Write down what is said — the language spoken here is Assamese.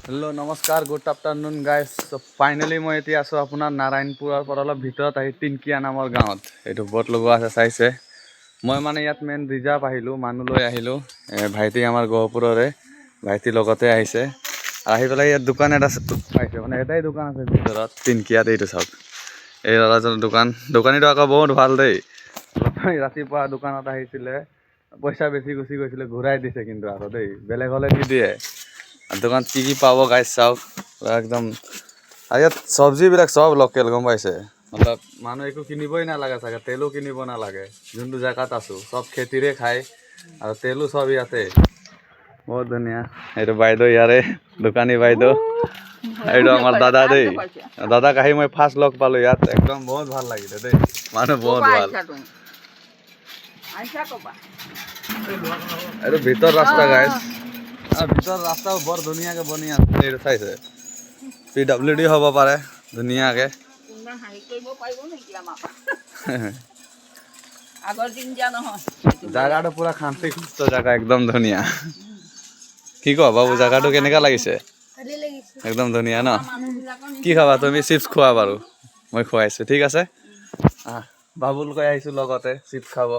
হেল্ল' নমস্কাৰ গুড আফটাৰনুন গাইজ ফাইনেলি মই এতিয়া আছোঁ আপোনাৰ নাৰায়ণপুৰৰ পৰা অলপ ভিতৰত আহি তিনকিয়া নামৰ গাঁৱত এইটো বট লগোৱা আছে চাইছে মই মানে ইয়াত মেইন ৰিজাৰ্ভ আহিলোঁ মানুহ লৈ আহিলোঁ ভাইটি আমাৰ গহপুৰৰে ভাইটিৰ লগতে আহিছে আহি পেলাই ইয়াত দোকান এটা পাইছে মানে এটাই দোকান আছে ভিতৰত তিনকিয়াত এইটো চাওক এই দাদাজনৰ দোকানীটো আকৌ বহুত ভাল দেই ৰাতিপুৱা দোকানত আহিছিলে পইচা বেছি গুচি গৈছিলে ঘূৰাই দিছে কিন্তু আকৌ দেই বেলেগ হ'লে নিদিয়ে দোকান কি পাব গাইজ চাওক একদম আৰু ইয়াত চব্জিবিলাক চব লোকেল গম পাইছে মতলব মানুহ একো কিনিবই নালাগে চাগে তেলো কিনিব নালাগে যোনটো জেগাত আছোঁ চব খেতিৰে খায় আৰু তেলো চব ইয়াতে বহুত ধুনীয়া এইটো বাইদেউ ইয়াৰে দোকানী বাইদেউ এইটো আমাৰ দাদা দেই দাদাক আহি মই ফাৰ্ষ্ট লগ পালোঁ ইয়াত একদম বহুত ভাল লাগিলে দেই মানুহ বহুত ভাল এইটো ভিতৰ ৰাস্তা গাইজ ভিতৰ ৰাস্তাও বৰ ধুনীয়াকৈ বনি আছে এইটো চাইছে PWD হ'ব পাৰে ধুনীয়াকৈ জেগাটো পুৰা শান্তি সুস্থ জেগা একদম ধুনীয়া কি কোৱা বাবু জেগাটো কেনেকুৱা লাগিছে একদম ধুনীয়া ন কি খাবা তুমি চিপছ খোৱা বাৰু মই খুৱাইছোঁ ঠিক আছে বাবুল কৈ আহিছোঁ লগতে চিপছ খাব